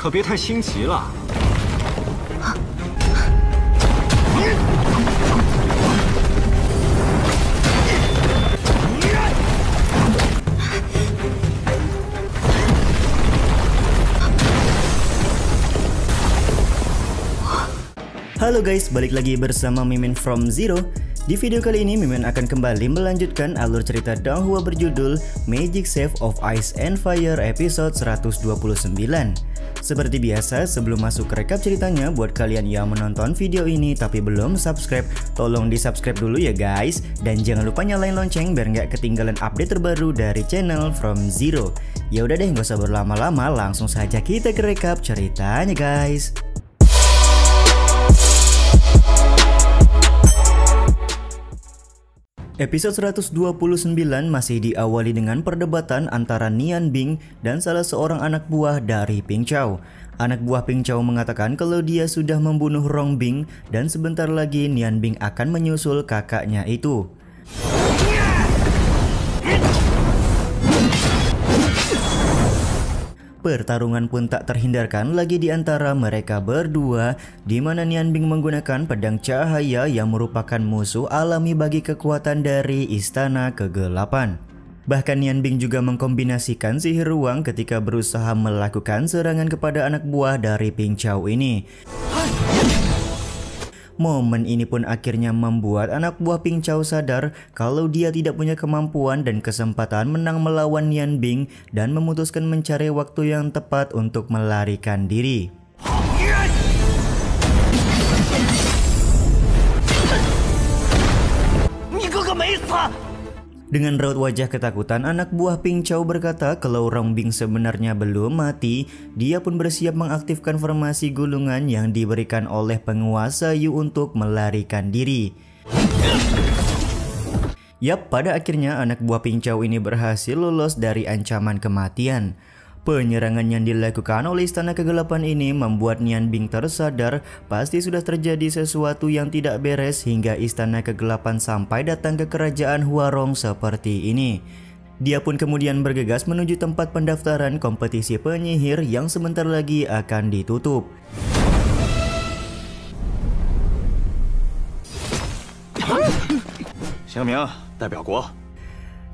可别太新奇了。Halo guys, balik lagi bersama Mimin from Zero. Di video kali ini Mimin akan kembali melanjutkan alur cerita Donghua berjudul Magic Save of Ice and Fire episode 129. Seperti biasa, sebelum masuk ke rekap ceritanya, buat kalian yang menonton video ini tapi belum subscribe, tolong di subscribe dulu ya guys. Dan jangan lupa nyalain lonceng biar nggak ketinggalan update terbaru dari channel From Zero. Ya udah deh, nggak usah berlama-lama, langsung saja kita ke rekap ceritanya guys. Episode 129 masih diawali dengan perdebatan antara Nian Bing dan salah seorang anak buah dari Ping Chao. Anak buah Ping Chao mengatakan kalau dia sudah membunuh Rong Bing dan sebentar lagi Nian Bing akan menyusul kakaknya itu. Pertarungan pun tak terhindarkan lagi di antara mereka berdua, di mana Nian Bing menggunakan pedang cahaya yang merupakan musuh alami bagi kekuatan dari Istana Kegelapan. Bahkan Nian Bing juga mengkombinasikan sihir ruang ketika berusaha melakukan serangan kepada anak buah dari Ping Chao ini. Momen ini pun akhirnya membuat anak buah Ping Chao sadar kalau dia tidak punya kemampuan dan kesempatan menang melawan Nian Bing dan memutuskan mencari waktu yang tepat untuk melarikan diri. Dengan raut wajah ketakutan, anak buah Ping Chao berkata kalau Rong Bing sebenarnya belum mati. Dia pun bersiap mengaktifkan formasi gulungan yang diberikan oleh penguasa Yu untuk melarikan diri. Yap, pada akhirnya anak buah Ping Chao ini berhasil lolos dari ancaman kematian. Penyerangan yang dilakukan oleh Istana Kegelapan ini membuat Nian Bing tersadar pasti sudah terjadi sesuatu yang tidak beres hingga Istana Kegelapan sampai datang ke kerajaan Huarong seperti ini. Dia pun kemudian bergegas menuju tempat pendaftaran kompetisi penyihir yang sebentar lagi akan ditutup.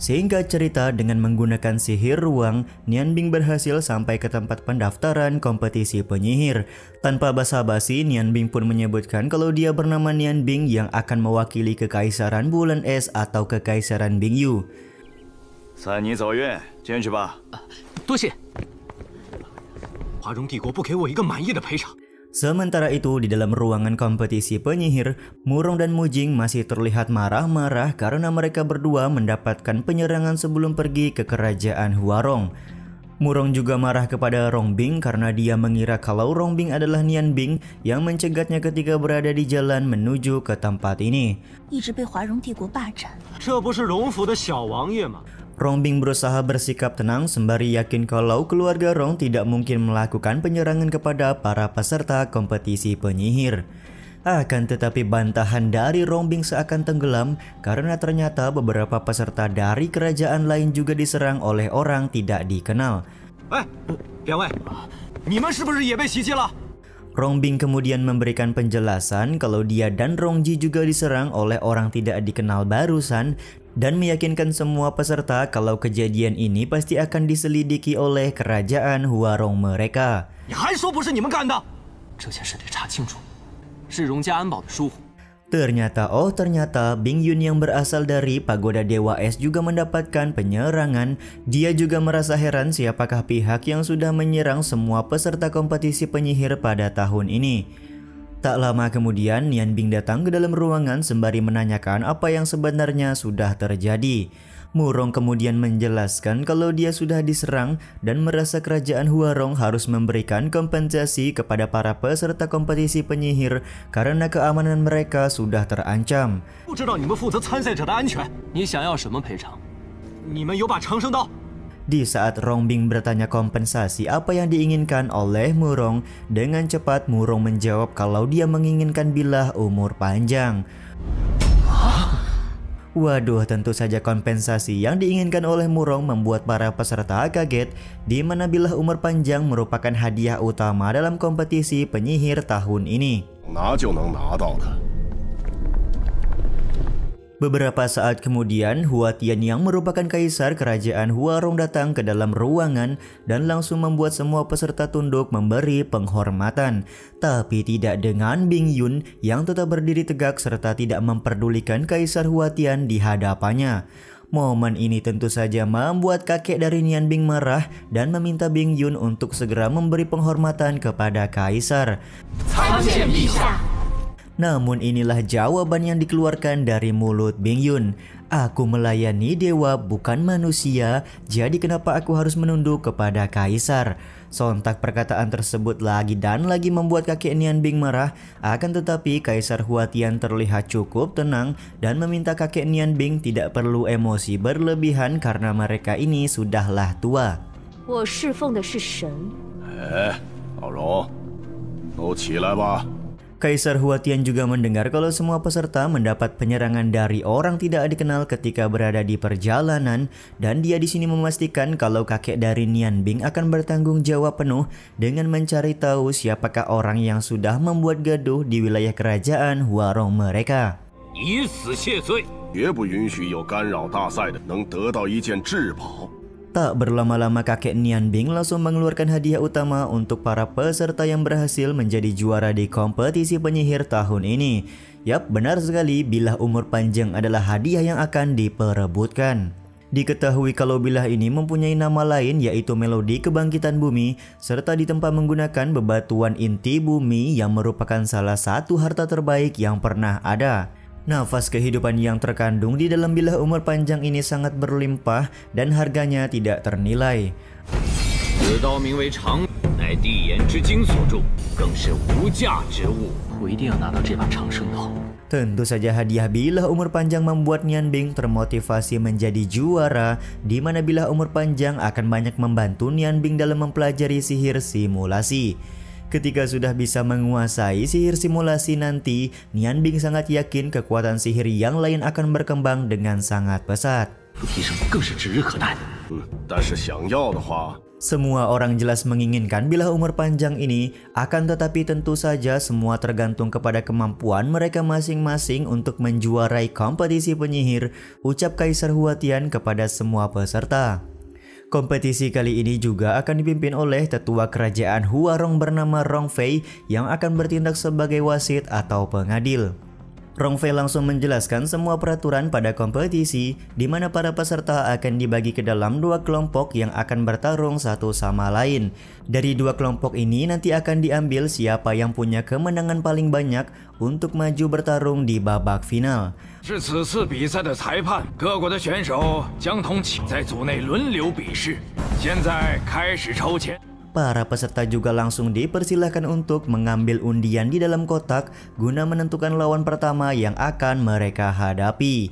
Sehingga cerita, dengan menggunakan sihir ruang, Nian Bing berhasil sampai ke tempat pendaftaran kompetisi penyihir. Tanpa basa-basi, Nian Bing pun menyebutkan kalau dia bernama Nian Bing yang akan mewakili Kekaisaran Bulan Es atau Kekaisaran Bingyu. Sementara itu, di dalam ruangan kompetisi penyihir, Murong dan Mujing masih terlihat marah-marah karena mereka berdua mendapatkan penyerangan sebelum pergi ke kerajaan Huarong. Murong juga marah kepada Rong Bing karena dia mengira kalau Rong Bing adalah Nian Bing yang mencegatnya ketika berada di jalan menuju ke tempat ini. Rong Bing berusaha bersikap tenang sembari yakin kalau keluarga Rong tidak mungkin melakukan penyerangan kepada para peserta kompetisi penyihir. Akan tetapi bantahan dari Rong Bing seakan tenggelam karena ternyata beberapa peserta dari kerajaan lain juga diserang oleh orang tidak dikenal. Rong Bing kemudian memberikan penjelasan kalau dia dan Rong Ji juga diserang oleh orang tidak dikenal barusan dan meyakinkan semua peserta kalau kejadian ini pasti akan diselidiki oleh kerajaan Huarong mereka. Ternyata Bing Yun yang berasal dari Pagoda Dewa Es juga mendapatkan penyerangan. Dia juga merasa heran siapakah pihak yang sudah menyerang semua peserta kompetisi penyihir pada tahun ini. Tak lama kemudian Nian Bing datang ke dalam ruangan sembari menanyakan apa yang sebenarnya sudah terjadi. Murong kemudian menjelaskan kalau dia sudah diserang dan merasa kerajaan Huarong harus memberikan kompensasi kepada para peserta kompetisi penyihir karena keamanan mereka sudah terancam. Di saat Rong Bing bertanya kompensasi apa yang diinginkan oleh Murong, dengan cepat Murong menjawab kalau dia menginginkan bilah umur panjang. Waduh, tentu saja kompensasi yang diinginkan oleh Murong membuat para peserta kaget, di mana bilah umur panjang merupakan hadiah utama dalam kompetisi penyihir tahun ini. Beberapa saat kemudian, Hua Tian yang merupakan kaisar kerajaan Huarong datang ke dalam ruangan dan langsung membuat semua peserta tunduk memberi penghormatan. Tapi tidak dengan Bing Yun yang tetap berdiri tegak serta tidak memperdulikan kaisar Hua Tian di hadapannya. Momen ini tentu saja membuat kakek dari Nian Bing marah dan meminta Bing Yun untuk segera memberi penghormatan kepada kaisar. Namun inilah jawaban yang dikeluarkan dari mulut Bing Yun. Aku melayani dewa bukan manusia, jadi kenapa aku harus menunduk kepada kaisar? Sontak perkataan tersebut lagi dan lagi membuat kakek Nian Bing marah. Akan tetapi kaisar Hua Tian terlihat cukup tenang dan meminta kakek Nian Bing tidak perlu emosi berlebihan karena mereka ini sudahlah tua. Kaisar Hua Tian juga mendengar kalau semua peserta mendapat penyerangan dari orang tidak dikenal ketika berada di perjalanan, dan dia di sini memastikan kalau kakek dari Nian Bing akan bertanggung jawab penuh dengan mencari tahu siapakah orang yang sudah membuat gaduh di wilayah kerajaan Huarong mereka. Tak berlama-lama kakek Nian Bing langsung mengeluarkan hadiah utama untuk para peserta yang berhasil menjadi juara di kompetisi penyihir tahun ini. Yap, benar sekali, bilah umur panjang adalah hadiah yang akan diperebutkan. Diketahui kalau bilah ini mempunyai nama lain yaitu Melodi Kebangkitan Bumi, serta ditempa menggunakan bebatuan inti bumi yang merupakan salah satu harta terbaik yang pernah ada. Nafas kehidupan yang terkandung di dalam bilah umur panjang ini sangat berlimpah dan harganya tidak ternilai. Tentu saja hadiah bilah umur panjang membuat Nian Bing termotivasi menjadi juara, di mana bilah umur panjang akan banyak membantu Nian Bing dalam mempelajari sihir simulasi. Ketika sudah bisa menguasai sihir simulasi nanti, Nian Bing sangat yakin kekuatan sihir yang lain akan berkembang dengan sangat pesat. Semua orang jelas menginginkan bilah umur panjang ini, akan tetapi tentu saja semua tergantung kepada kemampuan mereka masing-masing untuk menjuarai kompetisi penyihir, ucap Kaisar Hua Tian kepada semua peserta. Kompetisi kali ini juga akan dipimpin oleh tetua kerajaan Huarong bernama Rong Fei yang akan bertindak sebagai wasit atau pengadil. Rong Fei langsung menjelaskan semua peraturan pada kompetisi, di mana para peserta akan dibagi ke dalam dua kelompok yang akan bertarung satu sama lain. Dari dua kelompok ini nanti akan diambil siapa yang punya kemenangan paling banyak untuk maju bertarung di babak final. Para peserta juga langsung dipersilahkan untuk mengambil undian di dalam kotak guna menentukan lawan pertama yang akan mereka hadapi.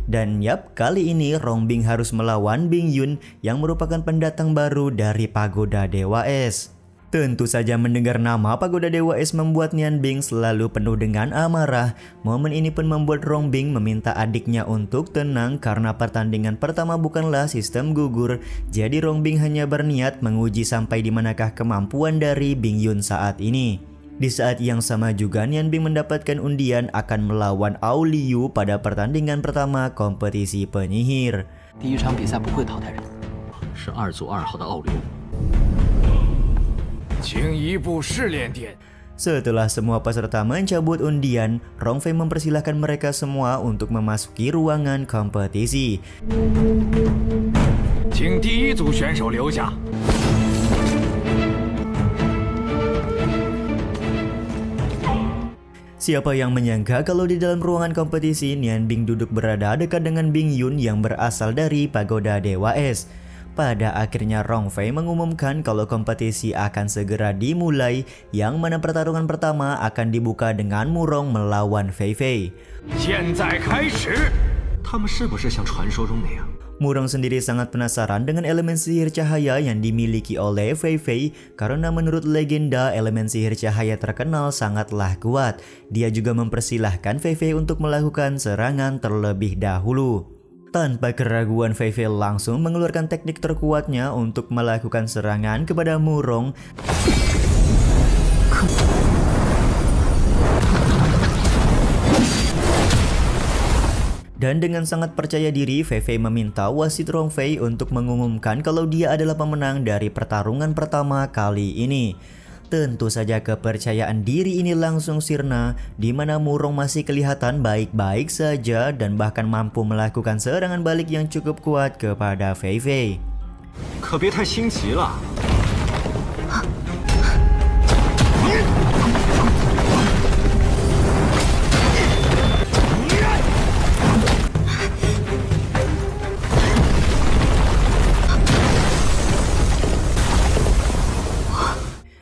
Dan yap, kali ini Rong Bing harus melawan Bing Yun yang merupakan pendatang baru dari Pagoda Dewa Es. Tentu saja mendengar nama Pagoda Dewa Es membuat Nian Bing selalu penuh dengan amarah. Momen ini pun membuat Rong Bing meminta adiknya untuk tenang karena pertandingan pertama bukanlah sistem gugur. Jadi Rong Bing hanya berniat menguji sampai di manakah kemampuan dari Bing Yun saat ini. Di saat yang sama juga Nian Bing mendapatkan undian akan melawan Ao Liu pada pertandingan pertama kompetisi penyihir. Setelah semua peserta mencabut undian, Rong Fei mempersilahkan mereka semua untuk memasuki ruangan kompetisi. Siapa yang menyangka kalau di dalam ruangan kompetisi Nian Bing duduk berada dekat dengan Bing Yun yang berasal dari Pagoda Dewa Es. Pada akhirnya Rong Fei mengumumkan kalau kompetisi akan segera dimulai, yang mana pertarungan pertama akan dibuka dengan Murong melawan Fei Fei. Murong sendiri sangat penasaran dengan elemen sihir cahaya yang dimiliki oleh Fei Fei karena menurut legenda elemen sihir cahaya terkenal sangatlah kuat. Dia juga mempersilahkan Fei Fei untuk melakukan serangan terlebih dahulu. Tanpa keraguan Fei Fei langsung mengeluarkan teknik terkuatnya untuk melakukan serangan kepada Murong. Dan dengan sangat percaya diri, Fei Fei meminta wasit Rong Fei untuk mengumumkan kalau dia adalah pemenang dari pertarungan pertama kali ini. Tentu saja kepercayaan diri ini langsung sirna, di mana Murong masih kelihatan baik-baik saja dan bahkan mampu melakukan serangan balik yang cukup kuat kepada Fei Fei.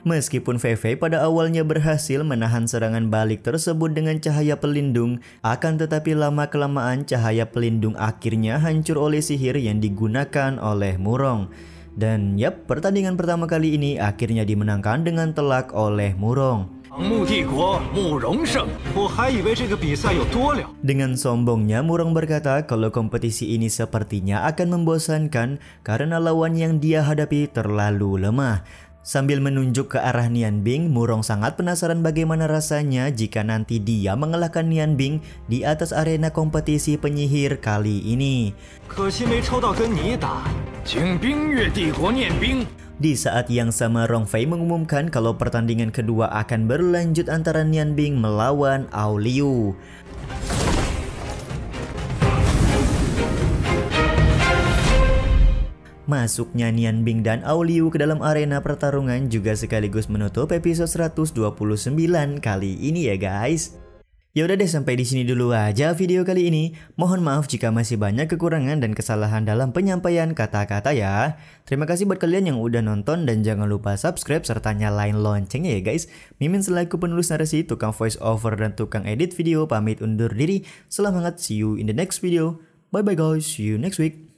Meskipun Fei Fei pada awalnya berhasil menahan serangan balik tersebut dengan cahaya pelindung, akan tetapi lama-kelamaan cahaya pelindung akhirnya hancur oleh sihir yang digunakan oleh Murong. Dan yap, pertandingan pertama kali ini akhirnya dimenangkan dengan telak oleh Murong. Dengan sombongnya Murong berkata kalau kompetisi ini sepertinya akan membosankan karena lawan yang dia hadapi terlalu lemah. Sambil menunjuk ke arah Nian Bing, Murong sangat penasaran bagaimana rasanya jika nanti dia mengalahkan Nian Bing di atas arena kompetisi penyihir kali ini. Di saat yang sama Rong Fei mengumumkan kalau pertandingan kedua akan berlanjut antara Nian Bing melawan Ao Liu. Masuknya Nian Bing dan Ao Liu ke dalam arena pertarungan juga sekaligus menutup episode 129 kali ini ya guys. Ya udah deh, sampai di sini dulu aja video kali ini. Mohon maaf jika masih banyak kekurangan dan kesalahan dalam penyampaian kata-kata ya. Terima kasih buat kalian yang udah nonton dan jangan lupa subscribe serta nyalain loncengnya ya guys. Mimin selaku penulis narasi, tukang voice over dan tukang edit video pamit undur diri. Selamat, see you in the next video. Bye bye guys, see you next week.